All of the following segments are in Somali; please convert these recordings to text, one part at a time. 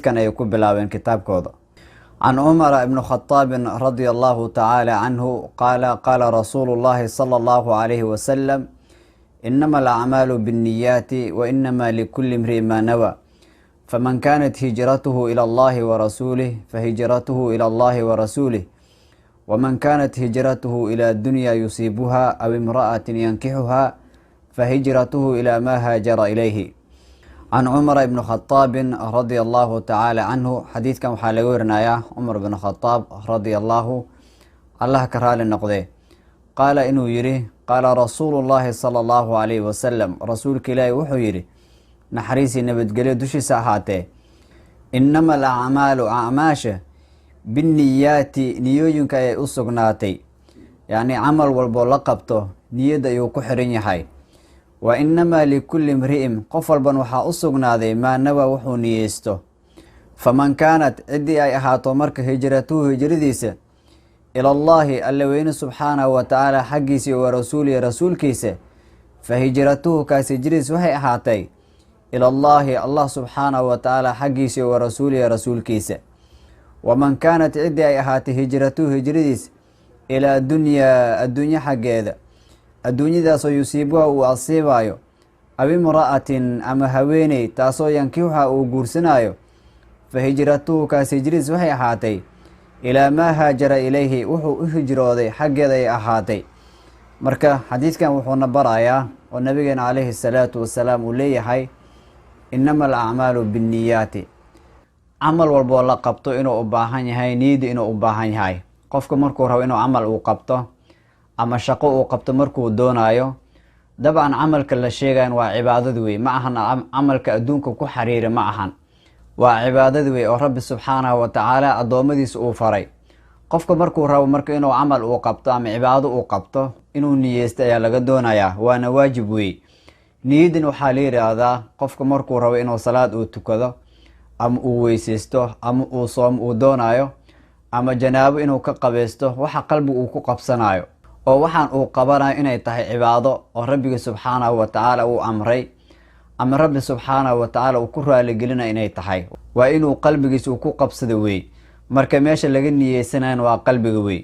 كان يكون بلاوين كتاب كوضا. عن عمر بن الخطاب رضي الله تعالى عنه قال رسول الله صلى الله عليه وسلم: إنما الأعمال بالنيات وإنما لكل امرئ ما نوى، فمن كانت هجرته إلى الله ورسوله فهجرته إلى الله ورسوله، ومن كانت هجرته إلى الدنيا يصيبها أو امرأة ينكحها فهجرته إلى ما هاجر إليه. عن عمر بن الخطاب رضي الله تعالى عنه حديث كم حالورنا يا عمر بن الخطاب رضي الله كرال النقضي قال إنه يري قال رسول الله صلى الله عليه وسلم رسولك لا وحو يري نحريسي نبت قلي دوشي ساحاته إنما الأعمال أعماشه بالنيات نيوجنك أي أسقناتي يعني عمل والبولقبته نيدا يوكحرين يحي وإنما لكل امرئ قفل بن وحا أسقناذي ما نوى وحو نيستو فمن كانت عدي أي أحاطو مرك هجرته هجرديسه إلى الله اللوين سبحانه وتعالى حقيسي ورسولي رسول كيسه فهجرته كاسجريس وحي أحاطي إلى الله سبحانه وتعالى حقيسي ورسولي رسول كيسه ومن كانت عدي أي أحاطي هجرته هجرديس إلى الدنيا حقيده الدنيا دا سو يصيبها وأصيبايو أو امرأة أما هويني تاسو ينكيوها وقرسنايو فهجرته كاسجريس وحي أحاطي إلى ما هاجر إليه وحو هجرودي حق ذي أحاطي مركا حديث كان وحو نبرايا والنبي عليه الصلاة والسلام وليه حي إنما الأعمال بالنيات عمل والبولا قبطو إنو أباهاني هاي نيد إنو أباهاني هاي قفك مركو رو إنو عمل وقبطو أما شقو وقبطو مركو دونايو طبعا عملك اللي شيغان وعبادة معهن عملك أدونك كو حرير معهن وعبادة ورب سبحانه وتعالى أدومديس أوفري قفك مركو رو مركو إنو عمل وقبطو أما عبادة وقبطو إنو نيست يا لغدونايا وانا واجب نيد إنو حالير هذا قفك مركو رو إنو صلاة وتكذا أم ويسيستو أم وصوم ودونايو أما جناب إنو كقبيستو وحا قلبه وكقبسنايو oo waxaan uu qabanaa inay tahay cibaado oo Rabbiga subhanahu wa ta'ala uu amray ama Rabbi subhanahu wa ta'ala uu ku raali gelina inay tahay waa inuu qalbigiisa ku qabsado weey marka meesha laga niyeysanaan waa qalbiga weey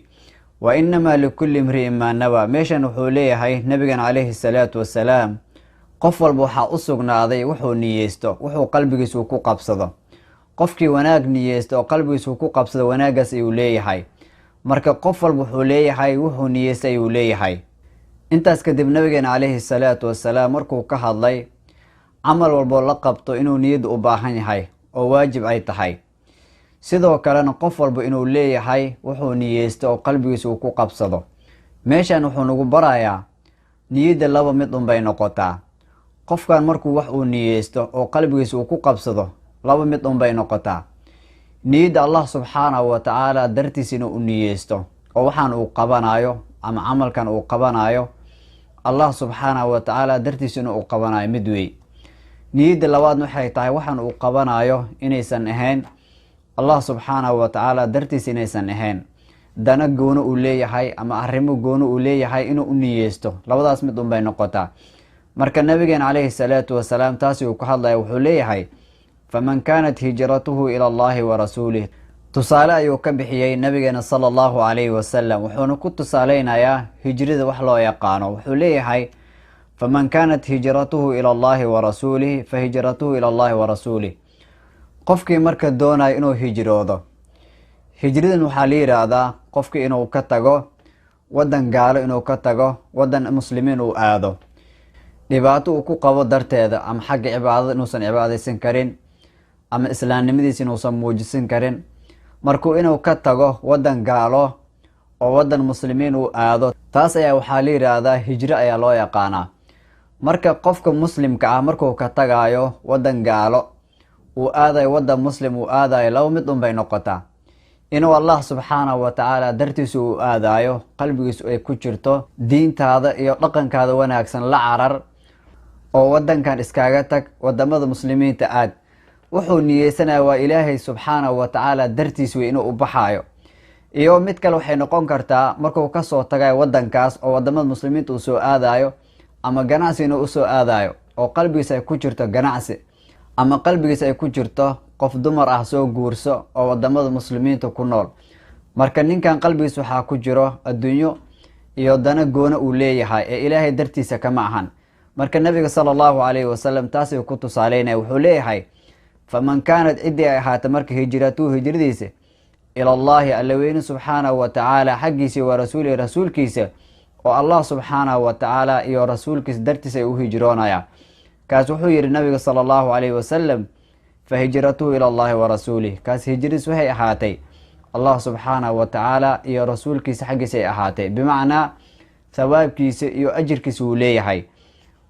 wa inma likulli imri'in ma nawa meeshan wuxuu leeyahay nabigan alayhi salatu wasalaam qof walba waxa u sugnaaday wuxuu niyeysto wuxuu qalbigiisa ku qabsado qofkii wanaag niyeysto oo qalbigiisa ku qabsado wanaagaas uu leeyahay marka qof walba wuxuu leeyahay wuxuu niyeystay uu leeyahay intaas kadib nabigeena alayhi salaatu wasalaam markuu ka hadlay amal walba la qabto inuu niyad u baahan yahay oo waajib ay tahay sidoo kalena qof walba inuu leeyahay wuxuu niyeystay oo qalbigiisa ku qabsado meeshan wuxuu nagu barayaa niyada laba mid bay noqotaa qofkan markuu wax uu niyeysto oo qalbigiisa ku qabsado laba mid bay noqotaa نيد الله سبحانه وتعالى درتيسين ونيستو أو وحن وقبنايو أم عمل كان وقبنايو الله سبحانه وتعالى درتيسين وقبنايو مدوي نيد اللواد نحي تاي وحن وقبنايو إنيسان إهين الله سبحانه وتعالى درتيسين إنيسان إهين دانا قونو أولي هاي أما أحرمو قونو أولي هاي إنو نيستو لواد اسمدون بين نقطة مركا النبي عليه الصلاة والسلام تاسي وكحالله وحولي هاي فمن كانت هجرته إلى الله ورسوله تصالى يكبحيي نبينا صلى الله عليه وسلم وحنا كنت تصالينا يا هجرة وحلا يقانو وحليه هاي فمن كانت هجرته إلى الله ورسوله فهجرته إلى الله ورسوله قفك مركز دونا إنه هجرة هجرة وحالير هذا قفك إنه كتغو ودن قال إنه كتغو ودن مسلمين وآذو لباتو وكو قوة درت هذا أم حق عبادة نوصن عبادة سنكرين ama islaamnimadiisa inuusan muujisan karin markuu inuu ka tago wadan gaalo oo wadan muslimiin uu aado taas ayaa waxa la yiraahdaa hijra ayaa loo yaqaanaa marka qofka muslimka ah markuu ka tagaayo wadan gaalo uu aaday wadan muslim uu aaday laba mid bay noqotaa inuu Allah subhanahu wa ta'ala dartiisu uu aadayo qalbigiisu ay ku jirto diintaada iyo dhaqankaada wanaagsan la carar oo wadankan iskaaga tag wadamada muslimiinta aad wuxuu niyeysanayaa waa Ilaahay subhanahu wa ta'ala dartiis weey inuu u baxaayo iyo mid kale waxay noqon kartaa markuu ka soo tagay wadankaas oo wadamada muslimiinta uu soo aadayo ama ganacsi inuu soo aadayo oo qalbigiisa ay ku jirto ganacsi ama qalbigiisa ay ku jirto qof dumar ah soo guurso oo wadamada muslimiinta ku nool. marka ninkan qalbigiisa waxaa ku jiro adduunyo iyo dana goona uu leeyahay ee ilaahay dartiisa kama ahan. marka nabiga sallallahu alayhi wasallam taas ay ku tusaaleynaya, wuxuu leeyahay faman kaanat cidii ay ahaata marka hijratuhu hijradiisa ila allahi alla weyne subxaanahu wa tacaala xaggiisa wa rasuulihi rasuulkiisa oo allah subxaanahu wa tacaala iyo rasuulkiisa dartiisa ay u hijroonaya. kaas wuxuu yihi nabiga sallallahu alayhi wasallam fahijratuhu ila allahi wa rasuulih, kaas hijradiis waxay ahaatay allah subxaanahu wa tacaala iyo rasuulkiisa xaggiisa ay ahaatay, bimacnaa thawaabkiisa iyo ajirkiisa uu leeyahay.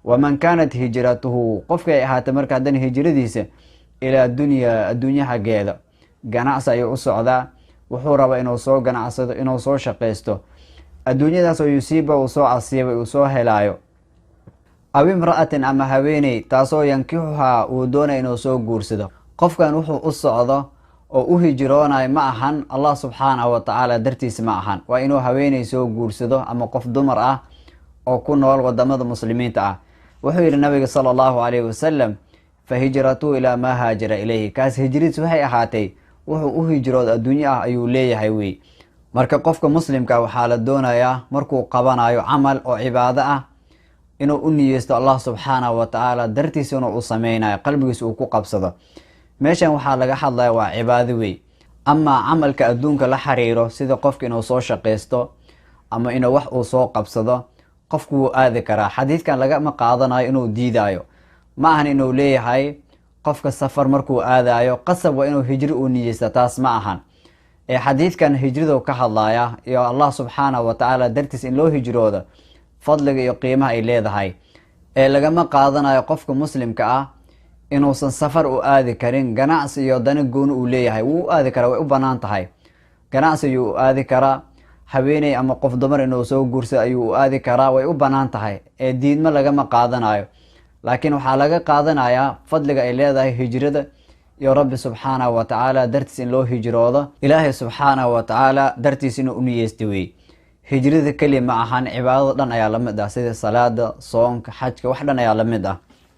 waman kaanat hijratuhu qofka ay ahaatay marka haddana hijradiisa ilaa dunya adduunya xaggeeda, ganacsi ayuu u socdaa, wuxuu rabaa inuu soo ganacsado, inuu soo shaqaysto, adduunyadaas oo yusiiba uu soo asiibay uu soo helaayo. aw imra'atin ama haweeney taasoo yankixuhaa uu doonaya inuu soo guursado. qofkan wuxuu u socdo oo u hijroonayo ma ahan allah subxaanahu wa tacaala dartiisa ma ahan, waa inuu haweeney soo guursado ama qof dumar ah oo ku nool wadamada muslimiinta ah. wuxuu yihi nabiga sala allahu alayhi wasalam fahijratuhu ilaa maa haajara ilayhi, kaas hijradiis waxay ahaatay wuxuu u hijrooda adduunyo ah ayuu leeyahay wey. marka qofka muslimka waxaa la doonayaa markuu qabanayo camal oo cibaado ah inuu u niyeysto allah subxaanahu wa tacaala dartiisa inuu u sameynayo, qalbigiisa uu ku qabsado. meeshan waxaa laga hadlaya waa cibaado wey. amaa camalka adduunka la xiriiro sida qofka inuu soo shaqaysto ama inuu wax uu soo qabsado, qofku wuu aadi karaa. xadiidkan lagama qaadanayo inuu diidayo, ma ahan inuu leeyahay qofka safar markuu aadayo qasab waa inuu hijri uu niyeysta, taas ma ahan. xadiidkan hijradu ka hadlaya iyo allah subxaanahu wa tacaala dartiis in loo hijroodo fadliga iyo qiimaha ay leedahay. lagama qaadanayo qofka muslimka ah inuusan safar u aadi karin, ganacsi iyo dana gooni uu leeyahay wuu u aadi karaa, way u banaan tahay. ganacsi ayuu u aadi karaa, haweeney ama qof dumar inuu soo guursado ayuu u aadi karaa, way u banaan tahay. diidmo lagama qaadanayo, laakiin waxaa laga qaadanayaa fadliga ay leedahay hijrada iyo rabbi subxaanahu wa tacaala dartiis in loo hijroodo, ilaahay subxaanahu wa tacaala dartiis inuu u niyeysta wey. hijrada keli ma ahan, cibaadada dhan ayaa lamid ah, sida salaada, soonka, xajka, wax dhan ayaa lamid ah.